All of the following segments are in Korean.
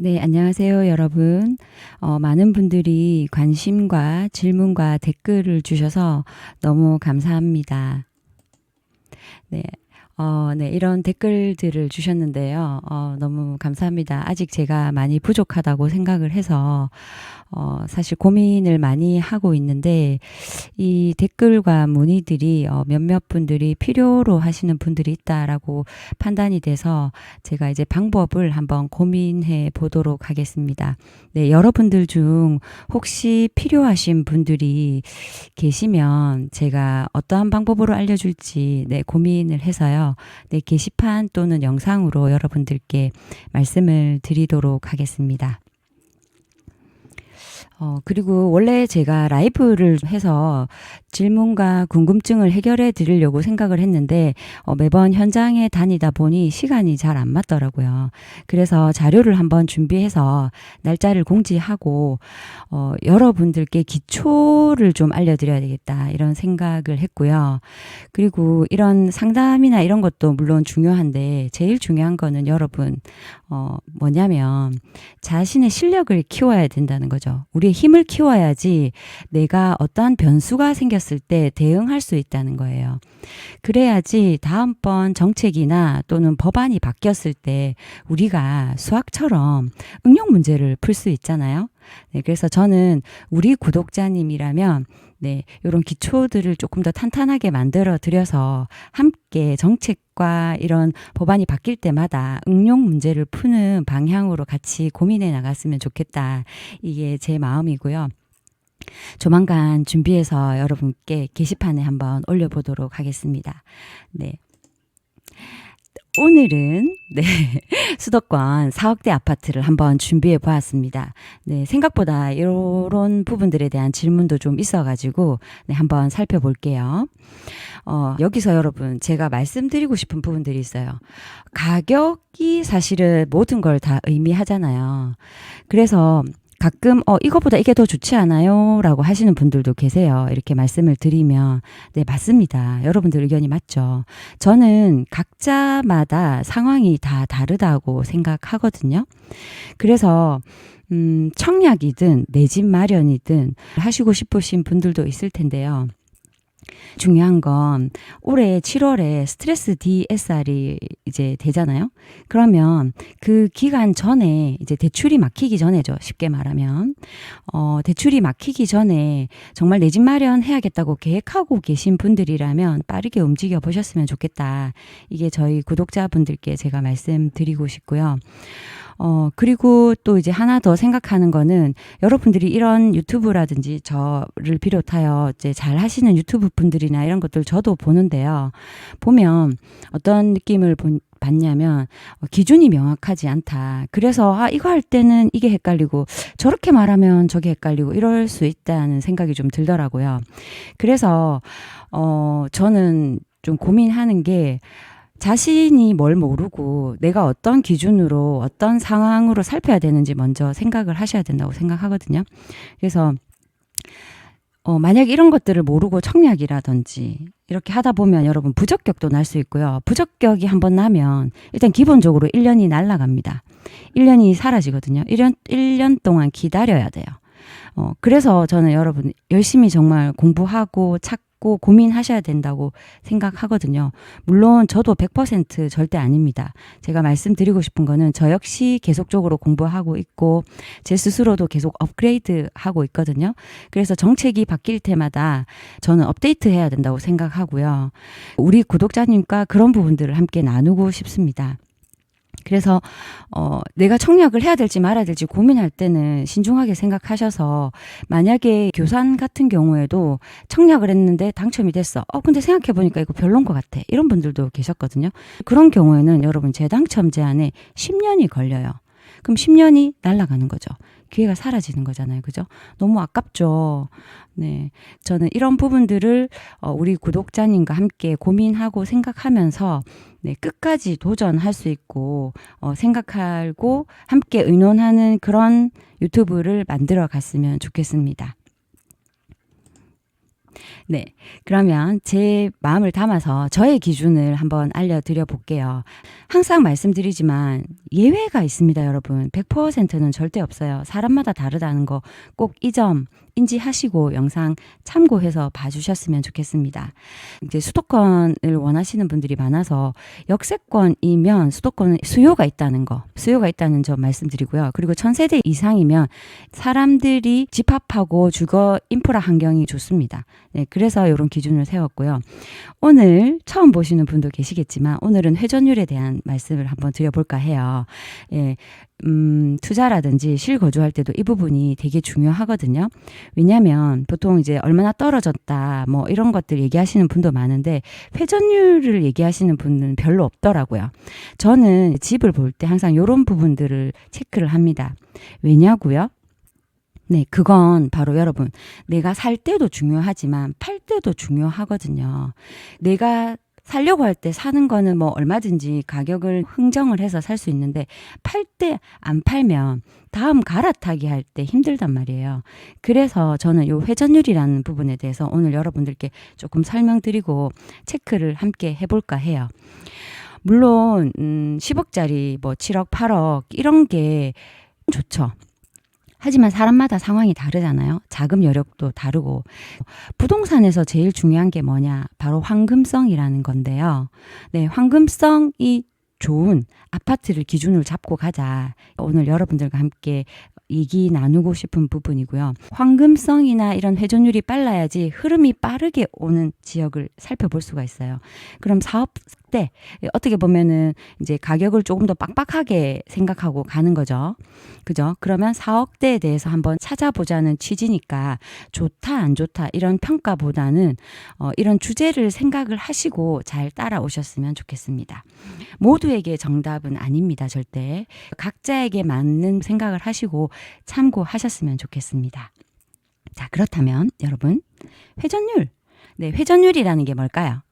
네, 안녕하세요, 여러분. 많은 분들이 관심과 질문과 댓글을 주셔서 너무 감사합니다. 네, 네, 이런 댓글들을 주셨는데요. 너무 감사합니다. 아직 제가 많이 부족하다고 생각을 해서, 사실 고민을 많이 하고 있는데, 이 댓글과 문의들이 몇몇 분들이 필요로 하시는 분들이 있다라고 판단이 돼서 제가 이제 방법을 한번 고민해 보도록 하겠습니다. 네, 여러분들 중 혹시 필요하신 분들이 계시면 제가 어떠한 방법으로 알려줄지 네, 고민을 해서요. 네, 게시판 또는 영상으로 여러분들께 말씀을 드리도록 하겠습니다. 그리고 원래 제가 라이브를 해서 질문과 궁금증을 해결해 드리려고 생각을 했는데, 매번 현장에 다니다 보니 시간이 잘 안 맞더라고요. 그래서 자료를 한번 준비해서 날짜를 공지하고, 여러분들께 기초를 좀 알려드려야 되겠다, 이런 생각을 했고요. 그리고 이런 상담이나 이런 것도 물론 중요한데, 제일 중요한 거는 여러분, 뭐냐면, 자신의 실력을 키워야 된다는 거죠. 우리의 힘을 키워야지 내가 어떠한 변수가 생겼을 때 대응할 수 있다는 거예요. 그래야지 다음번 정책이나 또는 법안이 바뀌었을 때 우리가 수학처럼 응용 문제를 풀 수 있잖아요. 네, 그래서 저는 우리 구독자님이라면 네, 이런 기초들을 조금 더 탄탄하게 만들어 드려서 함께 정책과 이런 법안이 바뀔 때마다 응용 문제를 푸는 방향으로 같이 고민해 나갔으면 좋겠다. 이게 제 마음이고요. 조만간 준비해서 여러분께 게시판에 한번 올려보도록 하겠습니다. 네. 오늘은 네, 수도권 4억대 아파트를 한번 준비해 보았습니다. 네, 생각보다 이런 부분들에 대한 질문도 좀 있어가지고 네, 한번 살펴볼게요. 여기서 여러분 제가 말씀드리고 싶은 부분들이 있어요. 가격이 사실은 모든 걸 다 의미하잖아요. 그래서 가끔 이거보다 이게 더 좋지 않아요? 라고 하시는 분들도 계세요. 이렇게 말씀을 드리면 네, 맞습니다. 여러분들 의견이 맞죠. 저는 각자마다 상황이 다 다르다고 생각하거든요. 그래서 청약이든 내 집 마련이든 하시고 싶으신 분들도 있을 텐데요. 중요한 건 올해 7월에 스트레스 DSR이 이제 되잖아요. 그러면 그 기간 전에 이제 대출이 막히기 전에죠. 쉽게 말하면. 대출이 막히기 전에 정말 내 집 마련해야겠다고 계획하고 계신 분들이라면 빠르게 움직여 보셨으면 좋겠다. 이게 저희 구독자분들께 제가 말씀드리고 싶고요. 그리고 또 이제 하나 더 생각하는 거는 여러분들이 이런 유튜브라든지 저를 비롯하여 이제 잘 하시는 유튜브 분들이나 이런 것들 저도 보는데요. 보면 어떤 느낌을 받냐면 기준이 명확하지 않다. 그래서 이거 할 때는 이게 헷갈리고 저렇게 말하면 저게 헷갈리고 이럴 수 있다는 생각이 좀 들더라고요. 그래서 저는 좀 고민하는 게 자신이 뭘 모르고 내가 어떤 기준으로 어떤 상황으로 살펴야 되는지 먼저 생각을 하셔야 된다고 생각하거든요. 그래서 만약 이런 것들을 모르고 청약이라든지 이렇게 하다 보면 여러분 부적격도 날 수 있고요. 부적격이 한번 나면 일단 기본적으로 1년이 날아갑니다. 1년이 사라지거든요. 1년 동안 기다려야 돼요. 그래서 저는 여러분 열심히 정말 공부하고 찾고 고민하셔야 된다고 생각하거든요. 물론 저도 100% 절대 아닙니다. 제가 말씀드리고 싶은 거는 저 역시 계속적으로 공부하고 있고 제 스스로도 계속 업그레이드 하고 있거든요. 그래서 정책이 바뀔 때마다 저는 업데이트 해야 된다고 생각하고요. 우리 구독자님과 그런 부분들을 함께 나누고 싶습니다. 그래서 내가 청약을 해야 될지 말아야 될지 고민할 때는 신중하게 생각하셔서 만약에 교산 같은 경우에도 청약을 했는데 당첨이 됐어. 근데 생각해보니까 이거 별론 것 같아. 이런 분들도 계셨거든요. 그런 경우에는 여러분 재당첨 제한에 10년이 걸려요. 그럼 10년이 날아가는 거죠. 기회가 사라지는 거잖아요. 그죠? 너무 아깝죠. 네. 저는 이런 부분들을 우리 구독자님과 함께 고민하고 생각하면서 네, 끝까지 도전할 수 있고 생각하고 함께 의논하는 그런 유튜브를 만들어 갔으면 좋겠습니다. 네. 그러면 제 마음을 담아서 저의 기준을 한번 알려드려 볼게요. 항상 말씀드리지만 예외가 있습니다, 여러분. 100%는 절대 없어요. 사람마다 다르다는 거 꼭 이 점 인지하시고 영상 참고해서 봐주셨으면 좋겠습니다. 이제 수도권을 원하시는 분들이 많아서 역세권이면 수도권은 수요가 있다는 점 말씀드리고요. 그리고 1000세대 이상이면 사람들이 집합하고 주거 인프라 환경이 좋습니다. 네, 그래서 이런 기준을 세웠고요. 오늘 처음 보시는 분도 계시겠지만 오늘은 회전율에 대한 말씀을 한번 드려볼까 해요. 예, 투자라든지 실거주할 때도 이 부분이 되게 중요하거든요. 왜냐하면 보통 이제 얼마나 떨어졌다 뭐 이런 것들 얘기하시는 분도 많은데 회전율을 얘기하시는 분은 별로 없더라고요. 저는 집을 볼 때 항상 이런 부분들을 체크를 합니다. 왜냐고요? 네, 그건 바로 여러분, 내가 살 때도 중요하지만 팔 때도 중요하거든요. 내가 살려고 할 때 사는 거는 뭐 얼마든지 가격을 흥정을 해서 살 수 있는데 팔 때 안 팔면 다음 갈아타기 할 때 힘들단 말이에요. 그래서 저는 이 회전율이라는 부분에 대해서 오늘 여러분들께 조금 설명드리고 체크를 함께 해볼까 해요. 물론 10억짜리 뭐 7억, 8억 이런 게 좋죠. 하지만 사람마다 상황이 다르잖아요. 자금 여력도 다르고. 부동산에서 제일 중요한 게 뭐냐? 바로 황금성이라는 건데요. 네, 황금성이 좋은 아파트를 기준으로 잡고 가자. 오늘 여러분들과 함께 얘기 나누고 싶은 부분이고요. 황금성이나 이런 회전율이 빨라야지 흐름이 빠르게 오는 지역을 살펴볼 수가 있어요. 그럼 사업 때 어떻게 보면은 이제 가격을 조금 더 빡빡하게 생각하고 가는 거죠. 그죠? 그러면 4억대에 대해서 한번 찾아보자는 취지니까 좋다 안 좋다 이런 평가보다는 이런 주제를 생각을 하시고 잘 따라오셨으면 좋겠습니다. 모두에게 정답은 아닙니다. 절대. 각자에게 맞는 생각을 하시고 참고하셨으면 좋겠습니다. 자, 그렇다면 여러분 회전율. 네, 회전율이라는 게 뭘까요?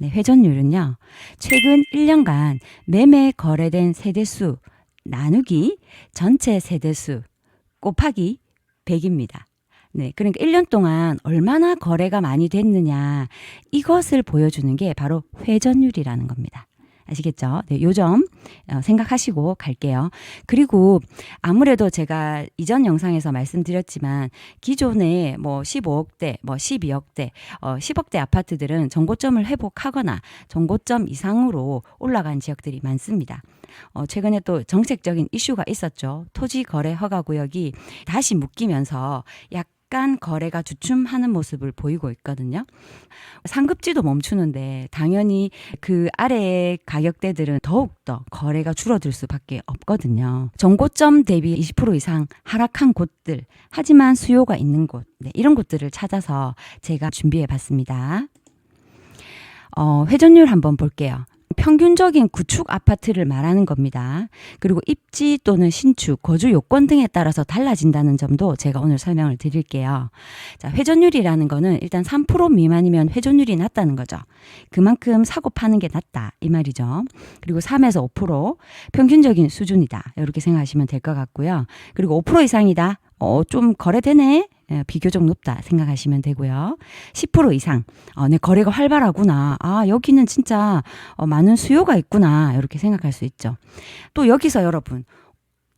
네, 회전율은요. 최근 1년간 매매 거래된 세대수 나누기 전체 세대수 곱하기 100입니다. 네, 그러니까 1년 동안 얼마나 거래가 많이 됐느냐 이것을 보여주는 게 바로 회전율이라는 겁니다. 아시겠죠? 네, 요 점 생각하시고 갈게요. 그리고 아무래도 제가 이전 영상에서 말씀드렸지만 기존에 뭐 15억대, 뭐 12억대, 10억대 아파트들은 정고점을 회복하거나 정고점 이상으로 올라간 지역들이 많습니다. 최근에 또 정책적인 이슈가 있었죠. 토지 거래 허가 구역이 다시 묶이면서 약간 거래가 주춤하는 모습을 보이고 있거든요. 상급지도 멈추는데 당연히 그 아래의 가격대들은 더욱더 거래가 줄어들 수밖에 없거든요. 정고점 대비 20% 이상 하락한 곳들, 하지만 수요가 있는 곳, 네, 이런 곳들을 찾아서 제가 준비해 봤습니다. 회전율 한번 볼게요. 평균적인 구축 아파트를 말하는 겁니다. 그리고 입지 또는 신축, 거주 요건 등에 따라서 달라진다는 점도 제가 오늘 설명을 드릴게요. 자, 회전율이라는 거는 일단 3% 미만이면 회전율이 낮다는 거죠. 그만큼 사고 파는 게 낮다 이 말이죠. 그리고 3에서 5% 평균적인 수준이다. 이렇게 생각하시면 될 것 같고요. 그리고 5% 이상이다. 좀 거래되네. 비교적 높다 생각하시면 되고요. 10% 이상, 내 거래가 활발하구나. 아, 여기는 진짜 많은 수요가 있구나. 이렇게 생각할 수 있죠. 또 여기서 여러분,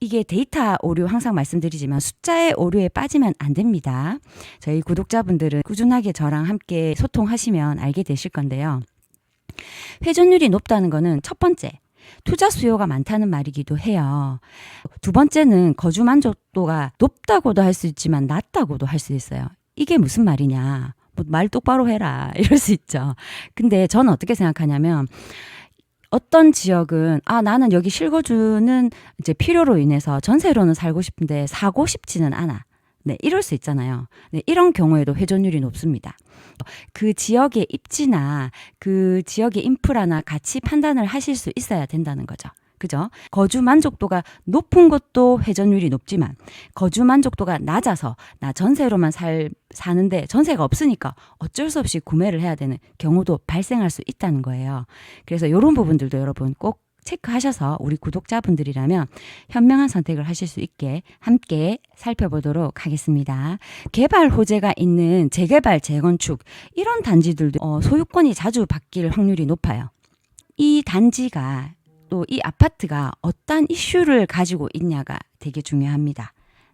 이게 데이터 오류 항상 말씀드리지만 숫자의 오류에 빠지면 안 됩니다. 저희 구독자분들은 꾸준하게 저랑 함께 소통하시면 알게 되실 건데요. 회전율이 높다는 거는 첫 번째, 투자 수요가 많다는 말이기도 해요. 두 번째는 거주 만족도가 높다고도 할 수 있지만 낮다고도 할 수 있어요. 이게 무슨 말이냐? 뭐 말 똑바로 해라. 이럴 수 있죠. 근데 저는 어떻게 생각하냐면 어떤 지역은 나는 여기 실거주는 이제 필요로 인해서 전세로는 살고 싶은데 사고 싶지는 않아. 네, 이럴 수 있잖아요. 네, 이런 경우에도 회전율이 높습니다. 그 지역의 입지나 그 지역의 인프라나 같이 판단을 하실 수 있어야 된다는 거죠. 그죠? 거주 만족도가 높은 것도 회전율이 높지만 거주 만족도가 낮아서 나 전세로만 사는데 전세가 없으니까 어쩔 수 없이 구매를 해야 되는 경우도 발생할 수 있다는 거예요. 그래서 이런 부분들도 여러분 꼭 체크하셔서 우리 구독자분들이라면 현명한 선택을 하실 수 있게 함께 살펴보도록 하겠습니다. 개발 호재가 있는 재개발, 재건축 이런 단지들도 소유권이 자주 바뀔 확률이 높아요. 이 단지가 또 이 아파트가 어떤 이슈를 가지고 있냐가 되게 중요합니다.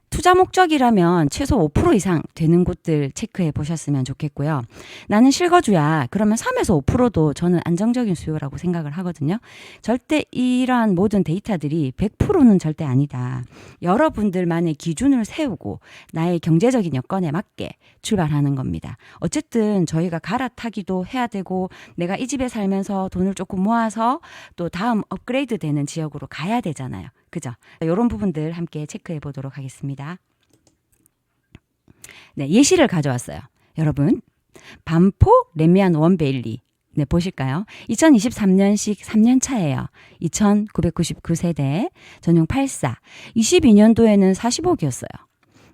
투자 목적이라면 최소 5% 이상 되는 곳들 체크해 보셨으면 좋겠고요. 나는 실거주야. 그러면 3에서 5%도 저는 안정적인 수요라고 생각을 하거든요. 절대 이러한 모든 데이터들이 100%는 절대 아니다. 여러분들만의 기준을 세우고 나의 경제적인 여건에 맞게 출발하는 겁니다. 어쨌든 저희가 갈아타기도 해야 되고 내가 이 집에 살면서 돈을 조금 모아서 또 다음 업그레이드 되는 지역으로 가야 되잖아요. 그죠? 이런 부분들 함께 체크해 보도록 하겠습니다. 네, 예시를 가져왔어요. 여러분, 반포 레미안 원베일리. 네, 보실까요? 2023년식 3년 차예요. 2,999세대, 전용 84. 22년도에는 40억이었어요.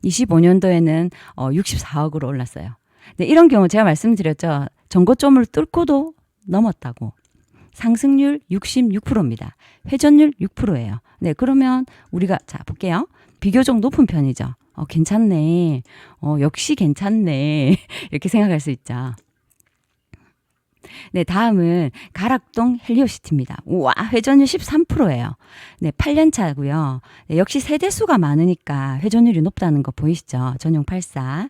25년도에는 64억으로 올랐어요. 네, 이런 경우 제가 말씀드렸죠. 전고점을 뚫고도 넘었다고. 상승률 66%입니다. 회전율 6%예요. 네, 그러면 우리가 자 볼게요. 비교적 높은 편이죠. 괜찮네. 역시 괜찮네. 이렇게 생각할 수 있죠. 네, 다음은 가락동 헬리오시티입니다. 우와, 회전율 13%예요. 네, 8년 차고요. 네, 역시 세대수가 많으니까 회전율이 높다는 거 보이시죠? 전용 84.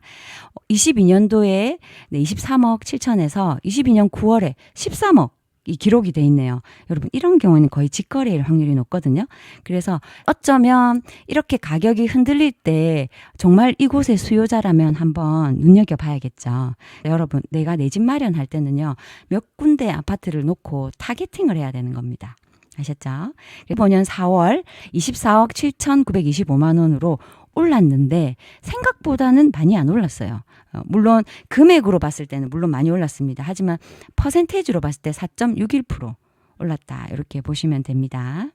22년도에 네, 23억 7천에서 22년 9월에 13억 이 기록이 돼 있네요. 여러분, 이런 경우는 거의 직거래일 확률이 높거든요. 그래서 어쩌면 이렇게 가격이 흔들릴 때 정말 이곳의 수요자라면 한번 눈여겨봐야겠죠. 여러분, 내가 내 집 마련할 때는요, 몇 군데 아파트를 놓고 타겟팅을 해야 되는 겁니다. 아셨죠? 15년 4월 24억 7,925만 원으로 올랐는데 생각보다는 많이 안 올랐어요. 물론 금액으로 봤을 때는 물론 많이 올랐습니다. 하지만 퍼센테이지로 봤을 때 4.61% 올랐다. 이렇게 보시면 됩니다.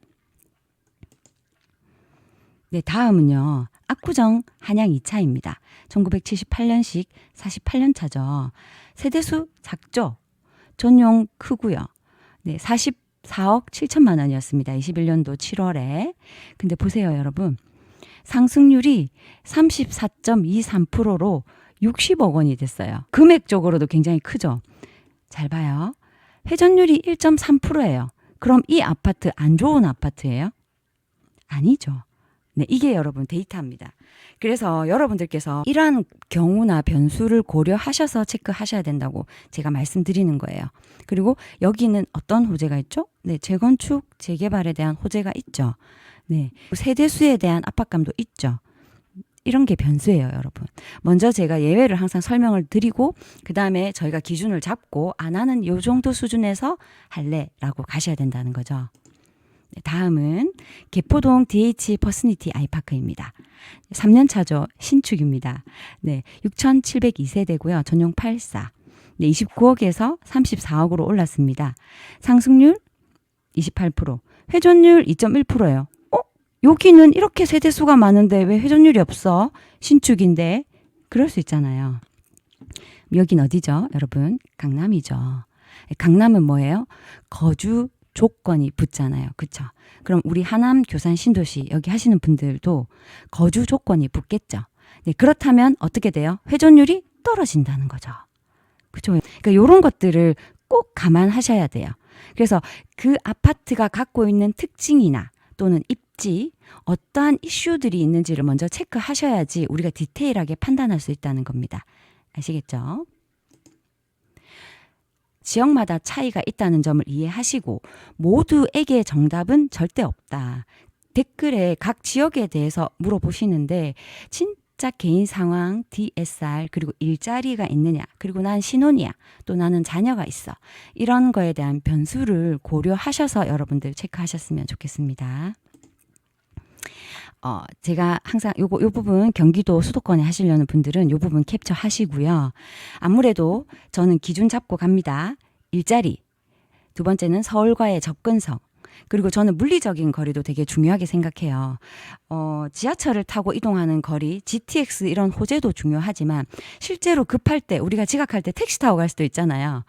네, 다음은요. 압구정 한양 2차입니다. 1978년식 48년 차죠. 세대수 작죠. 전용 크고요. 네, 44억 7천만 원이었습니다. 21년도 7월에. 근데 보세요, 여러분. 상승률이 34.23%로 60억 원이 됐어요. 금액적으로도 굉장히 크죠. 잘 봐요. 회전율이 1.3%예요. 그럼 이 아파트 안 좋은 아파트예요? 아니죠. 네, 이게 여러분 데이터입니다. 그래서 여러분들께서 이러한 경우나 변수를 고려하셔서 체크하셔야 된다고 제가 말씀드리는 거예요. 그리고 여기는 어떤 호재가 있죠? 네, 재건축, 재개발에 대한 호재가 있죠. 네, 세대수에 대한 압박감도 있죠. 이런 게 변수예요, 여러분. 먼저 제가 예외를 항상 설명을 드리고 그 다음에 저희가 기준을 잡고 나는 요 정도 수준에서 할래라고 가셔야 된다는 거죠. 네, 다음은 개포동 DH 퍼스니티 아이파크입니다. 3년 차죠. 신축입니다. 네, 6,702세대고요. 전용 84. 네, 29억에서 34억으로 올랐습니다. 상승률 28%, 회전율 2.1%예요. 여기는 이렇게 세대수가 많은데 왜 회전율이 없어? 신축인데. 그럴 수 있잖아요. 여긴 어디죠? 여러분, 강남이죠. 강남은 뭐예요? 거주 조건이 붙잖아요. 그쵸? 그럼 우리 하남, 교산, 신도시 여기 하시는 분들도 거주 조건이 붙겠죠. 네, 그렇다면 어떻게 돼요? 회전율이 떨어진다는 거죠. 그죠? 그러니까 이런 것들을 꼭 감안하셔야 돼요. 그래서 그 아파트가 갖고 있는 특징이나 또는 입지, 어떠한 이슈들이 있는지를 먼저 체크하셔야지 우리가 디테일하게 판단할 수 있다는 겁니다. 아시겠죠? 지역마다 차이가 있다는 점을 이해하시고 모두에게 정답은 절대 없다. 댓글에 각 지역에 대해서 물어보시는데 진짜 개인 상황, DSR, 그리고 일자리가 있느냐, 그리고 난 신혼이야, 또 나는 자녀가 있어. 이런 거에 대한 변수를 고려하셔서 여러분들 체크하셨으면 좋겠습니다. 제가 항상 요 부분 경기도 수도권에 하시려는 분들은 요 부분 캡처 하시고요. 아무래도 저는 기준 잡고 갑니다. 일자리. 두 번째는 서울과의 접근성. 그리고 저는 물리적인 거리도 되게 중요하게 생각해요. 지하철을 타고 이동하는 거리, GTX 이런 호재도 중요하지만 실제로 급할 때 우리가 지각할 때 택시 타고 갈 수도 있잖아요.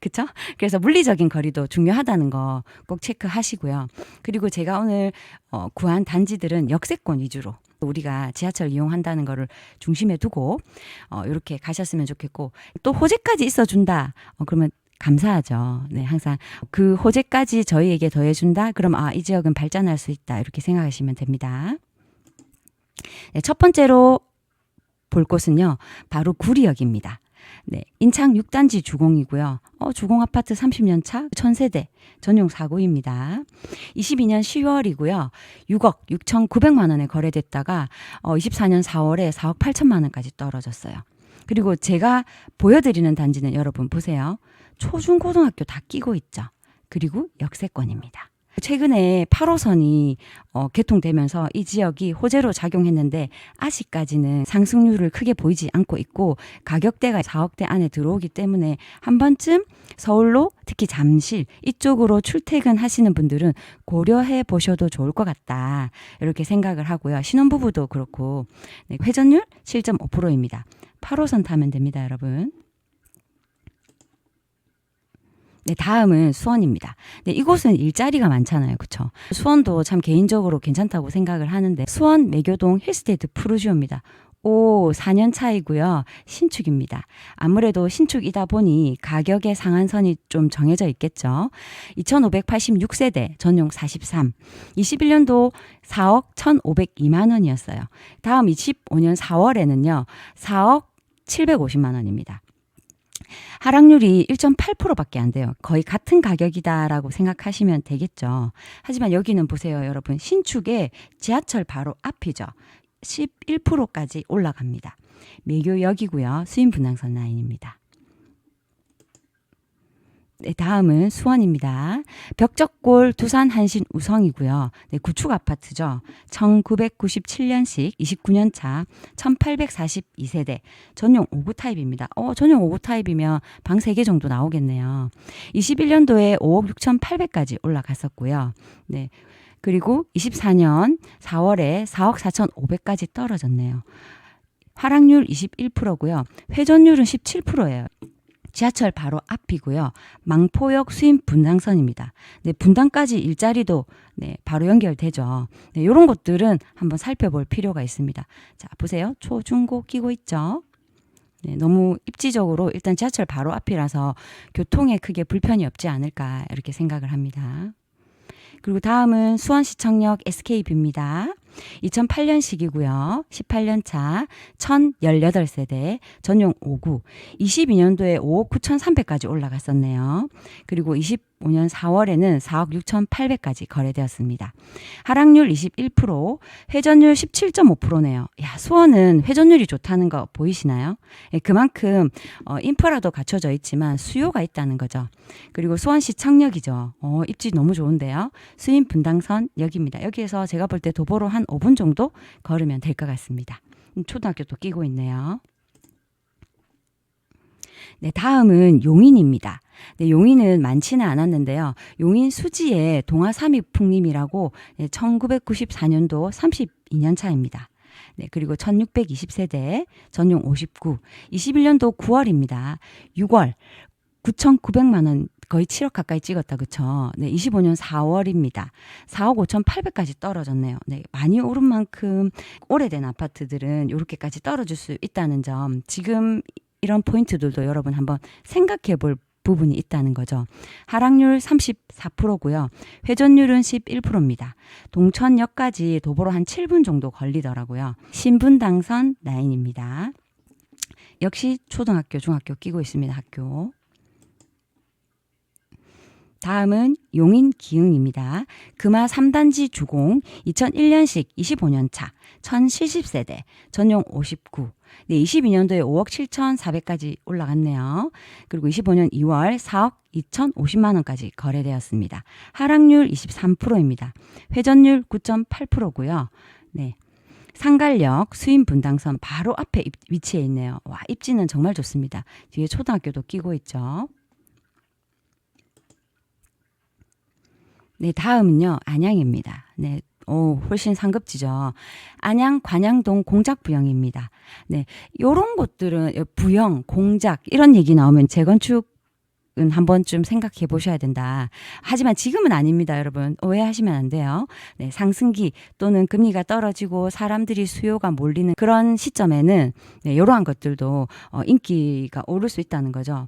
그쵸? 그래서 물리적인 거리도 중요하다는 거 꼭 체크하시고요. 그리고 제가 오늘 구한 단지들은 역세권 위주로 우리가 지하철 이용한다는 거를 중심에 두고 이렇게 가셨으면 좋겠고, 또 호재까지 있어준다. 그러면 감사하죠. 네, 항상 그 호재까지 저희에게 더해준다. 그럼 이 지역은 발전할 수 있다. 이렇게 생각하시면 됩니다. 네, 첫 번째로 볼 곳은요, 바로 구리역입니다. 네, 인창 6단지 주공이고요. 주공 아파트 30년 차 1000세대 전용 4구입니다. 22년 10월이고요. 6억 6,900만 원에 거래됐다가 24년 4월에 4억 8천만 원까지 떨어졌어요. 그리고 제가 보여드리는 단지는 여러분 보세요. 초중고등학교 다 끼고 있죠. 그리고 역세권입니다. 최근에 8호선이 개통되면서 이 지역이 호재로 작용했는데 아직까지는 상승률을 크게 보이지 않고 있고 가격대가 4억대 안에 들어오기 때문에 한 번쯤 서울로 특히 잠실 이쪽으로 출퇴근하시는 분들은 고려해 보셔도 좋을 것 같다. 이렇게 생각을 하고요. 신혼부부도 그렇고 네, 회전율 7.5%입니다. 8호선 타면 됩니다, 여러분. 네, 다음은 수원입니다. 네, 이곳은 일자리가 많잖아요. 그쵸? 수원도 참 개인적으로 괜찮다고 생각을 하는데 수원 매교동 힐스테이트 푸르지오입니다. 4년 차이고요. 신축입니다. 아무래도 신축이다 보니 가격의 상한선이 좀 정해져 있겠죠. 2,586세대 전용 43. 21년도 4억 1,502만 원이었어요. 다음 25년 4월에는요. 4억 750만 원입니다. 하락률이 1.8%밖에 안 돼요. 거의 같은 가격이다라고 생각하시면 되겠죠. 하지만 여기는 보세요, 여러분. 신축의 지하철 바로 앞이죠. 11%까지 올라갑니다. 매교역이고요. 수인 분당선 라인입니다. 네, 다음은 수원입니다. 벽적골 두산 한신 우성이고요. 네, 구축 아파트죠. 1997년식 29년 차 1842세대 전용 5구 타입입니다. 전용 5구 타입이면 방 3개 정도 나오겠네요. 21년도에 5억 6,800까지 올라갔었고요. 네. 그리고 24년 4월에 4억 4,500까지 떨어졌네요. 하락률 21%고요. 회전율은 17%예요. 지하철 바로 앞이고요. 망포역 수인 분당선입니다. 네, 분당까지 일자리도 네, 바로 연결되죠. 네, 이런 것들은 한번 살펴볼 필요가 있습니다. 자, 보세요. 초, 중, 고 끼고 있죠. 네, 너무 입지적으로 일단 지하철 바로 앞이라서 교통에 크게 불편이 없지 않을까 이렇게 생각을 합니다. 그리고 다음은 수원시청역 SK뷰입니다. 2008년식이고요. 18년 차 1018세대 전용 5구. 22년도에 5억 9,300까지 올라갔었네요. 그리고 25년 4월에는 4억 6,800까지 거래되었습니다. 하락률 21%, 회전율 17.5%네요. 야, 수원은 회전율이 좋다는 거 보이시나요? 예, 그만큼 인프라도 갖춰져 있지만 수요가 있다는 거죠. 그리고 수원시청역이죠. 입지 너무 좋은데요. 수인 분당선 역입니다. 여기에서 제가 볼 때 도보로 한 5분 정도 걸으면 될 것 같습니다. 초등학교도 끼고 있네요. 네, 다음은 용인입니다. 네, 용인은 많지는 않았는데요. 용인 수지의 동아삼익 풍림이라고 1994년도 32년 차입니다. 네, 그리고 1620세대 전용 59, 21년도 9월입니다. 6월 9,900만 원 거의 7억 가까이 찍었다. 그쵸? 네, 25년 4월입니다. 4억 5,800까지 떨어졌네요. 네, 많이 오른 만큼 오래된 아파트들은 이렇게까지 떨어질 수 있다는 점, 지금 이런 포인트들도 여러분 한번 생각해 볼 부분이 있다는 거죠. 하락률 34%고요. 회전율은 11%입니다. 동천역까지 도보로 한 7분 정도 걸리더라고요. 신분당선 라인입니다. 역시 초등학교, 중학교 끼고 있습니다. 학교. 다음은 용인 기흥입니다. 금화 3단지 주공 2001년식 25년 차 1070세대 전용 59. 네, 22년도에 5억 7,400까지 올라갔네요. 그리고 25년 2월 4억 2,050만 원까지 거래되었습니다. 하락률 23%입니다. 회전율 9.8%고요. 네. 상갈역 수인 분당선 바로 앞에 위치해 있네요. 와, 입지는 정말 좋습니다. 뒤에 초등학교도 끼고 있죠. 네, 다음은요, 안양입니다. 네, 훨씬 상급지죠. 안양 관양동 공작부영입니다. 네, 요런 곳들은 부영, 공작 이런 얘기 나오면 재건축 은 한 번쯤 생각해 보셔야 된다. 하지만 지금은 아닙니다, 여러분. 오해하시면 안 돼요. 네, 상승기 또는 금리가 떨어지고 사람들이 수요가 몰리는 그런 시점에는 네, 이러한 것들도 인기가 오를 수 있다는 거죠.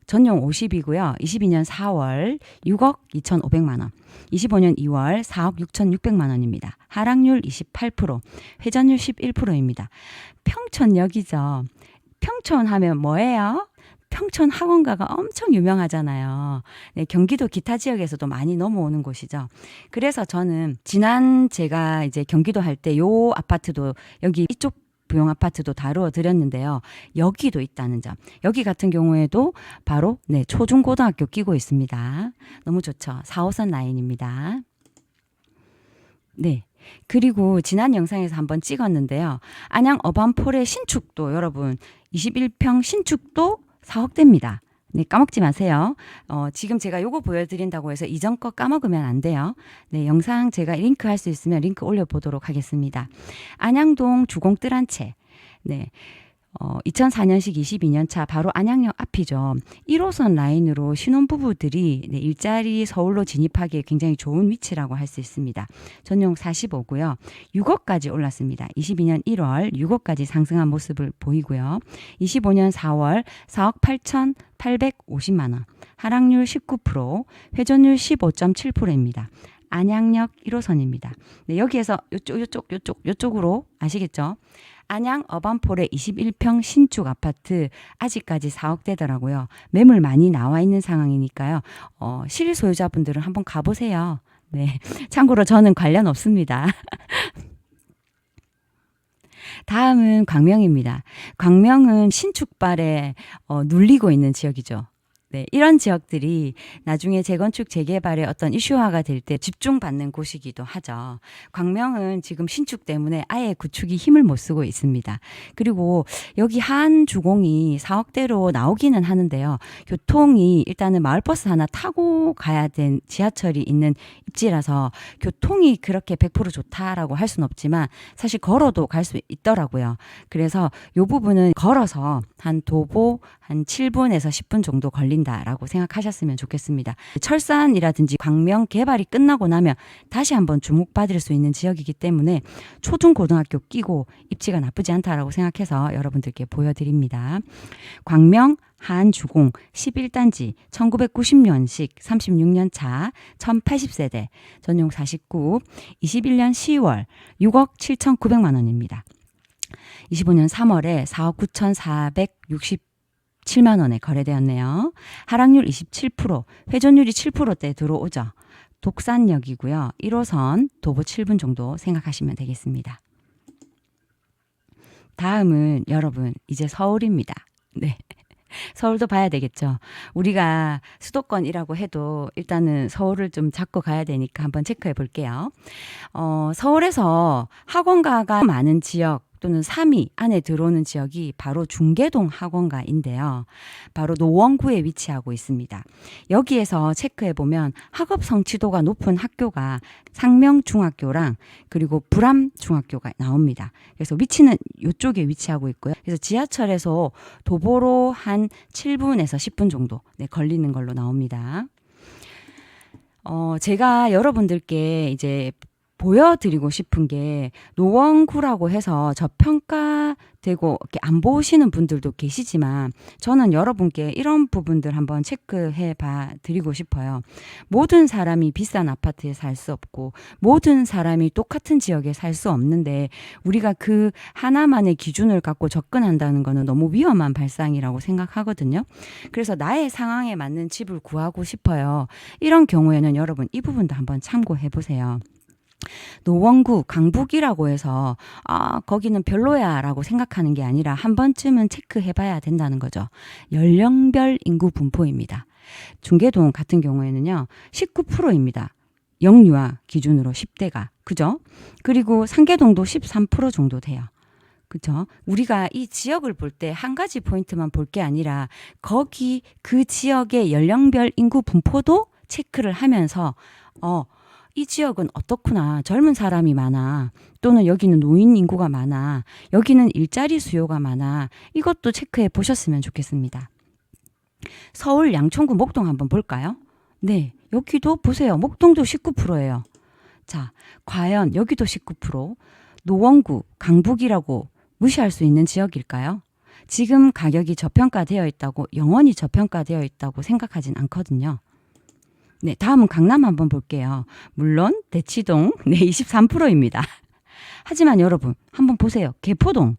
전용 50이고요. 22년 4월 6억 2,500만 원. 25년 2월 4억 6,600만 원입니다. 하락률 28%, 회전율 11%입니다. 평촌역이죠. 평촌 하면 뭐예요? 평촌 학원가가 엄청 유명하잖아요. 네, 경기도 기타 지역에서도 많이 넘어오는 곳이죠. 그래서 저는 지난 제가 이제 경기도 할 때 요 아파트도 여기 이쪽 부용 아파트도 다루어 드렸는데요. 여기도 있다는 점. 여기 같은 경우에도 바로 네, 초중고등학교 끼고 있습니다. 너무 좋죠. 4호선 라인입니다. 네. 그리고 지난 영상에서 한번 찍었는데요. 안양 어반폴의 신축도 여러분 21평 신축도 4억대입니다. 네, 까먹지 마세요. 지금 제가 요거 보여드린다고 해서 이전 거 까먹으면 안 돼요. 네, 영상 제가 링크 할 수 있으면 링크 올려보도록 하겠습니다. 안양동 주공뜰 한 채. 네. 2004년식 22년차 바로 안양역 앞이죠. 1호선 라인으로 신혼부부들이 네, 일자리 서울로 진입하기에 굉장히 좋은 위치라고 할 수 있습니다. 전용 45고요. 6억까지 올랐습니다. 22년 1월 6억까지 상승한 모습을 보이고요. 25년 4월 4억 8,850만 원. 하락률 19%, 회전율 15.7%입니다. 안양역 1호선입니다. 네, 여기에서 요쪽으로 아시겠죠? 안양 어반폴의 21평 신축 아파트 아직까지 4억대더라고요. 매물 많이 나와 있는 상황이니까요. 실소유자분들은 한번 가보세요. 네, 참고로 저는 관련 없습니다. 다음은 광명입니다. 광명은 신축발에 눌리고 있는 지역이죠. 네, 이런 지역들이 나중에 재건축 재개발의 어떤 이슈화가 될 때 집중받는 곳이기도 하죠. 광명은 지금 신축 때문에 아예 구축이 힘을 못 쓰고 있습니다. 그리고 여기 한 주공이 4억대로 나오기는 하는데요. 교통이 일단은 마을버스 하나 타고 가야 된 지하철이 있는 입지라서 교통이 그렇게 100% 좋다라고 할 수는 없지만 사실 걸어도 갈 수 있더라고요. 그래서 이 부분은 걸어서 한 도보 한 7분에서 10분 정도 걸린다라고 생각하셨으면 좋겠습니다. 철산이라든지 광명 개발이 끝나고 나면 다시 한번 주목받을 수 있는 지역이기 때문에 초중고등학교 끼고 입지가 나쁘지 않다라고 생각해서 여러분들께 보여드립니다. 광명 한주공 11단지 1990년식 36년 차 1080세대 전용 49 21년 10월 6억 7,900만 원입니다. 25년 3월에 4억 9,467만 원에 거래되었네요. 하락률 27%, 회전율이 7%대 들어오죠. 독산역이고요. 1호선 도보 7분 정도 생각하시면 되겠습니다. 다음은 여러분 이제 서울입니다. 네. 서울도 봐야 되겠죠. 우리가 수도권이라고 해도 일단은 서울을 좀 잡고 가야 되니까 한번 체크해 볼게요. 서울에서 학원가가 많은 지역 또는 3위 안에 들어오는 지역이 바로 중계동 학원가인데요. 바로 노원구에 위치하고 있습니다. 여기에서 체크해 보면 학업 성취도가 높은 학교가 상명중학교랑 그리고 불암중학교가 나옵니다. 그래서 위치는 이쪽에 위치하고 있고요. 그래서 지하철에서 도보로 한 7분에서 10분 정도 걸리는 걸로 나옵니다. 제가 여러분들께 이제 보여드리고 싶은 게 노원구라고 해서 저평가되고 이렇게 안 보시는 분들도 계시지만 저는 여러분께 이런 부분들 한번 체크해 봐 드리고 싶어요. 모든 사람이 비싼 아파트에 살 수 없고 모든 사람이 똑같은 지역에 살 수 없는데 우리가 그 하나만의 기준을 갖고 접근한다는 거는 너무 위험한 발상이라고 생각하거든요. 그래서 나의 상황에 맞는 집을 구하고 싶어요. 이런 경우에는 여러분 이 부분도 한번 참고해 보세요. 노원구 강북이라고 해서 거기는 별로야 라고 생각하는 게 아니라 한 번쯤은 체크해 봐야 된다는 거죠. 연령별 인구 분포입니다. 중계동 같은 경우에는요 19%입니다. 영유아 기준으로 10대가 그죠? 그리고 상계동도 13% 정도 돼요. 그죠? 우리가 이 지역을 볼 때 한 가지 포인트만 볼 게 아니라 거기 그 지역의 연령별 인구 분포도 체크를 하면서 이 지역은 어떻구나. 젊은 사람이 많아. 또는 여기는 노인 인구가 많아. 여기는 일자리 수요가 많아. 이것도 체크해 보셨으면 좋겠습니다. 서울 양천구 목동 한번 볼까요? 네, 여기도 보세요. 목동도 19%예요. 자, 과연 여기도 19%, 노원구, 강북이라고 무시할 수 있는 지역일까요? 지금 가격이 저평가되어 있다고, 영원히 저평가되어 있다고 생각하진 않거든요. 네, 다음은 강남 한번 볼게요. 물론 대치동 23%입니다. 하지만 여러분 한번 보세요. 개포동.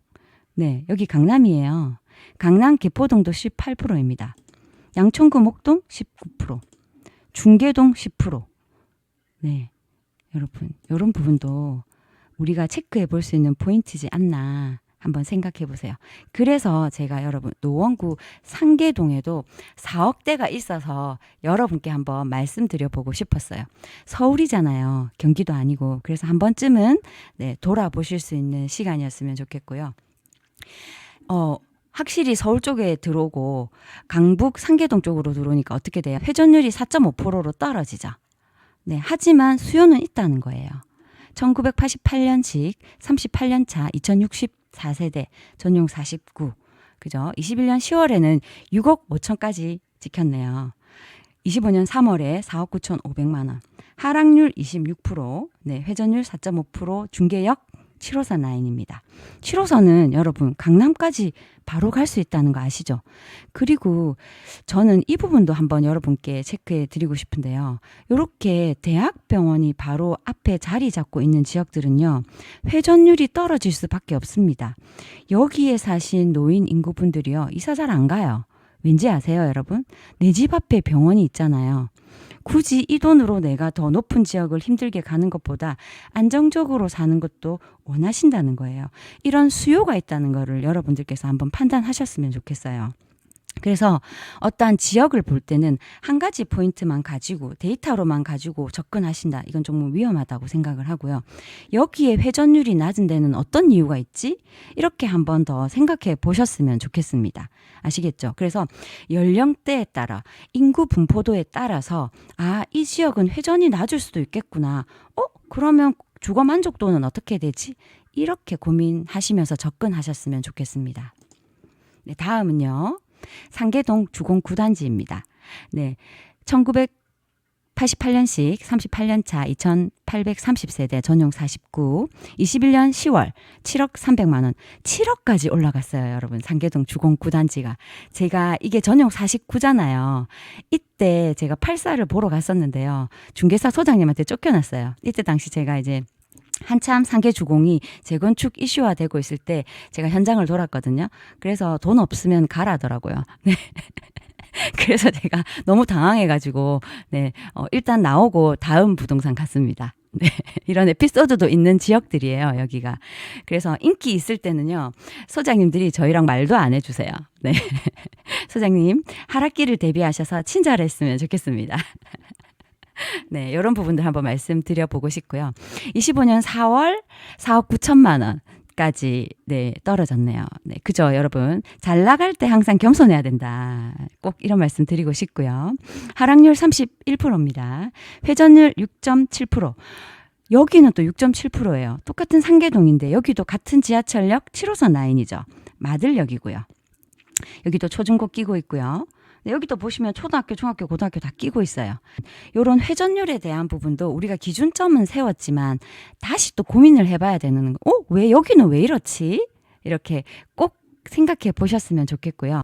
네, 여기 강남이에요. 강남 개포동도 18%입니다. 양천구 목동 19%. 중계동 10%. 네, 여러분 이런 부분도 우리가 체크해 볼 수 있는 포인트지 않나 한번 생각해 보세요. 그래서 제가 여러분 노원구 상계동에도 4억대가 있어서 여러분께 한번 말씀드려 보고 싶었어요. 서울이잖아요. 경기도 아니고. 그래서 한 번쯤은 돌아보실 수 있는 시간이었으면 좋겠고요. 확실히 서울 쪽에 들어오고 강북 상계동 쪽으로 들어오니까 어떻게 돼요? 회전율이 4.5%로 떨어지죠. 네, 하지만 수요는 있다는 거예요. 1988년식 38년 차 2064세대 전용 49. 그죠? 21년 10월에는 6억 5천까지 찍혔네요. 25년 3월에 4억 9,500만 원. 하락률 26%, 네, 회전율 4.5%, 중계역 7호선 라인입니다. 7호선은 여러분 강남까지 바로 갈 수 있다는 거 아시죠? 그리고 저는 이 부분도 한번 여러분께 체크해 드리고 싶은데요. 이렇게 대학병원이 바로 앞에 자리 잡고 있는 지역들은요. 회전율이 떨어질 수밖에 없습니다. 여기에 사신 노인 인구분들이요. 이사 잘 안 가요. 왠지 아세요, 여러분? 내 집 앞에 병원이 있잖아요. 굳이 이 돈으로 내가 더 높은 지역을 힘들게 가는 것보다 안정적으로 사는 것도 원하신다는 거예요. 이런 수요가 있다는 거를 여러분들께서 한번 판단하셨으면 좋겠어요. 그래서 어떠한 지역을 볼 때는 한 가지 포인트만 가지고 데이터로만 가지고 접근하신다. 이건 좀 위험하다고 생각을 하고요. 여기에 회전율이 낮은 데는 어떤 이유가 있지? 이렇게 한번 더 생각해 보셨으면 좋겠습니다. 아시겠죠? 그래서 연령대에 따라 인구 분포도에 따라서 이 지역은 회전이 낮을 수도 있겠구나. 그러면 주거 만족도는 어떻게 되지? 이렇게 고민하시면서 접근하셨으면 좋겠습니다. 네, 다음은요. 상계동 주공 9단지입니다. 네, 1988년식 38년차 2830세대 전용 49, 21년 10월 7억 300만 원, 7억까지 올라갔어요, 여러분. 상계동 주공 9단지가. 제가 이게 전용 49잖아요. 이때 제가 84를 보러 갔었는데요. 중개사 소장님한테 쫓겨났어요. 이때 당시 제가 이제 한참 상계 주공이 재건축 이슈화 되고 있을 때 제가 현장을 돌았거든요. 그래서 돈 없으면 가라더라고요. 네. 그래서 제가 너무 당황해가지고, 네, 일단 나오고 다음 부동산 갔습니다. 네, 이런 에피소드도 있는 지역들이에요, 여기가. 그래서 인기 있을 때는요, 소장님들이 저희랑 말도 안 해주세요. 네. 소장님, 하락기를 대비하셔서 친절했으면 좋겠습니다. 네, 이런 부분들 한번 말씀드려보고 싶고요. 25년 4월 4억 9천만 원까지 떨어졌네요. 네, 그죠, 여러분. 잘 나갈 때 항상 겸손해야 된다. 꼭 이런 말씀 드리고 싶고요. 하락률 31%입니다. 회전율 6.7%. 여기는 또 6.7%예요. 똑같은 상계동인데 여기도 같은 지하철역 7호선 라인이죠. 마들역이고요. 여기도 초중고 끼고 있고요. 여기도 보시면 초등학교, 중학교, 고등학교 다 끼고 있어요. 이런 회전율에 대한 부분도 우리가 기준점은 세웠지만 다시 또 고민을 해봐야 되는 거. 왜 여기는 왜 이렇지? 이렇게 꼭 생각해 보셨으면 좋겠고요.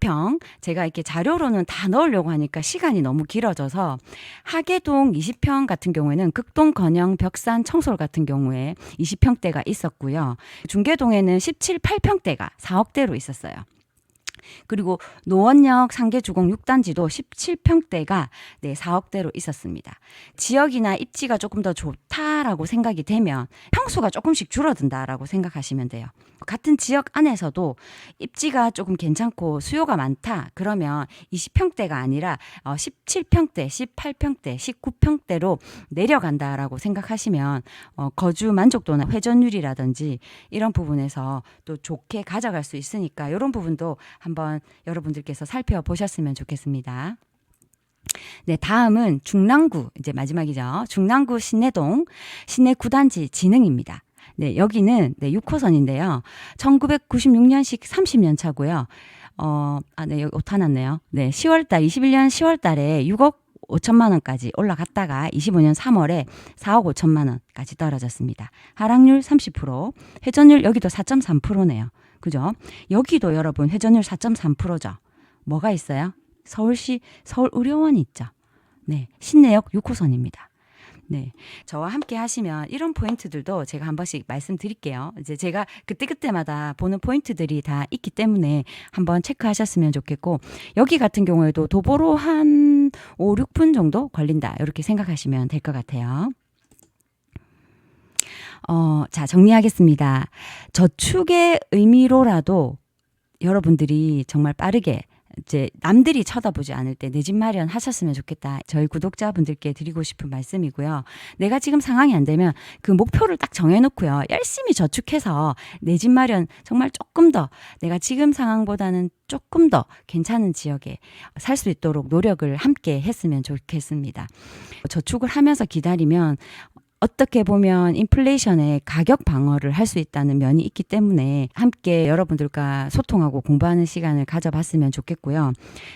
제가 이렇게 자료로는 다 넣으려고 하니까 시간이 너무 길어져서 하계동 20평 같은 경우에는 극동, 건영, 벽산, 청솔 같은 경우에 20평대가 있었고요. 중계동에는 17, 8평대가 4억대로 있었어요. 그리고 노원역 상계주공 6단지도 17평대가 4억대로 있었습니다. 지역이나 입지가 조금 더 좋다라고 생각이 되면 평수가 조금씩 줄어든다라고 생각하시면 돼요. 같은 지역 안에서도 입지가 조금 괜찮고 수요가 많다. 그러면 20평대가 아니라 17평대, 18평대, 19평대로 내려간다라고 생각하시면 거주 만족도나 회전율이라든지 이런 부분에서 또 좋게 가져갈 수 있으니까 이런 부분도 한번 여러분들께서 살펴보셨으면 좋겠습니다. 네, 다음은 중랑구, 이제 마지막이죠. 중랑구 신내동, 신내 9단지 진흥입니다. 네, 여기는 네, 6호선인데요. 1996년식 30년 차고요. 네, 여기 오타 났네요. 네, 21년 10월 달에 6억 5천만 원까지 올라갔다가 25년 3월에 4억 5천만 원까지 떨어졌습니다. 하락률 30%, 회전율 여기도 4.3%네요. 그죠? 여기도 여러분 회전율 4.3%죠. 뭐가 있어요? 서울시 서울의료원이 있죠. 네, 신내역 6호선입니다. 네, 저와 함께 하시면 이런 포인트들도 제가 한 번씩 말씀드릴게요. 이제 제가 그때그때마다 보는 포인트들이 다 있기 때문에 한번 체크하셨으면 좋겠고, 여기 같은 경우에도 도보로 한 5, 6분 정도 걸린다, 이렇게 생각하시면 될 것 같아요. 자, 정리하겠습니다. 저축의 의미로라도 여러분들이 정말 빠르게 이제 남들이 쳐다보지 않을 때 내 집 마련 하셨으면 좋겠다. 저희 구독자분들께 드리고 싶은 말씀이고요. 내가 지금 상황이 안 되면 그 목표를 딱 정해놓고요. 열심히 저축해서 내 집 마련 정말 조금 더 내가 지금 상황보다는 조금 더 괜찮은 지역에 살 수 있도록 노력을 함께 했으면 좋겠습니다. 저축을 하면서 기다리면 어떻게 보면 인플레이션의 가격 방어를 할 수 있다는 면이 있기 때문에 함께 여러분들과 소통하고 공부하는 시간을 가져봤으면 좋겠고요.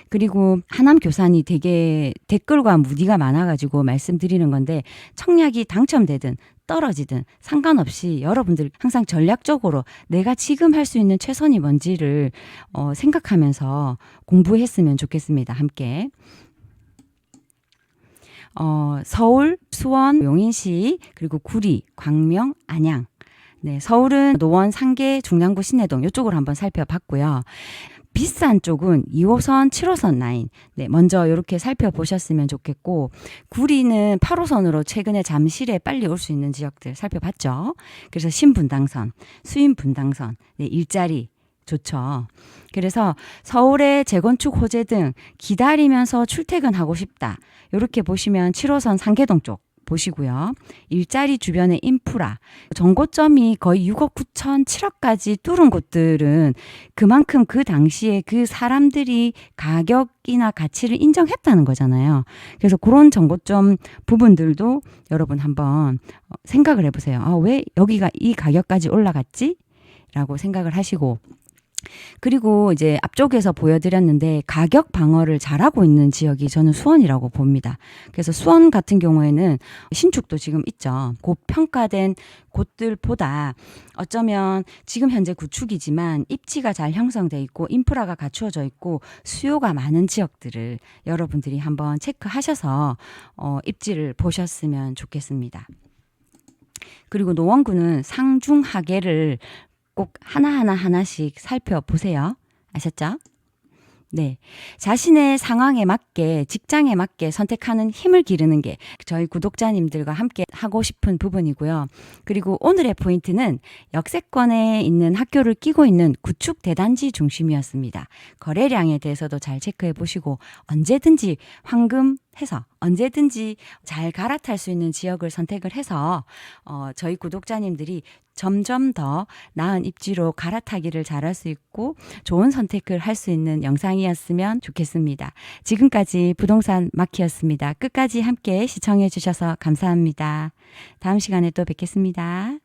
그리고 하남 교산이 되게 댓글과 문의가 많아가지고 말씀드리는 건데, 청약이 당첨되든 떨어지든 상관없이 여러분들 항상 전략적으로 내가 지금 할 수 있는 최선이 뭔지를 생각하면서 공부했으면 좋겠습니다. 함께. 서울, 수원, 용인시, 그리고 구리, 광명, 안양. 네, 서울은 노원, 상계, 중랑구, 신내동 이쪽으로 한번 살펴봤고요. 비싼 쪽은 2호선, 7호선 라인. 네, 먼저 이렇게 살펴보셨으면 좋겠고, 구리는 8호선으로 최근에 잠실에 빨리 올 수 있는 지역들 살펴봤죠. 그래서 신분당선, 수인분당선, 네, 일자리 좋죠. 그래서 서울의 재건축 호재 등 기다리면서 출퇴근하고 싶다, 이렇게 보시면 7호선 상계동 쪽 보시고요. 일자리 주변의 인프라, 정고점이 거의 6억 9천, 7억까지 뚫은 곳들은 그만큼 그 당시에 그 사람들이 가격이나 가치를 인정했다는 거잖아요. 그래서 그런 정고점 부분들도 여러분 한번 생각을 해보세요. 왜 여기가 이 가격까지 올라갔지? 라고 생각을 하시고, 그리고 이제 앞쪽에서 보여드렸는데 가격 방어를 잘하고 있는 지역이 저는 수원이라고 봅니다. 그래서 수원 같은 경우에는 신축도 지금 있죠. 고평가된 곳들보다 어쩌면 지금 현재 구축이지만 입지가 잘 형성돼 있고 인프라가 갖추어져 있고 수요가 많은 지역들을 여러분들이 한번 체크하셔서 입지를 보셨으면 좋겠습니다. 그리고 노원구는 상중하계를 꼭 하나씩 살펴보세요. 아셨죠? 네. 자신의 상황에 맞게, 직장에 맞게 선택하는 힘을 기르는 게 저희 구독자님들과 함께 하고 싶은 부분이고요. 그리고 오늘의 포인트는 역세권에 있는 학교를 끼고 있는 구축 대단지 중심이었습니다. 거래량에 대해서도 잘 체크해 보시고 언제든지 황금해서 언제든지 잘 갈아탈 수 있는 지역을 선택을 해서 저희 구독자님들이 점점 더 나은 입지로 갈아타기를 잘할 수 있고 좋은 선택을 할 수 있는 영상이었으면 좋겠습니다. 지금까지 부동산 마키였습니다. 끝까지 함께 시청해 주셔서 감사합니다. 다음 시간에 또 뵙겠습니다.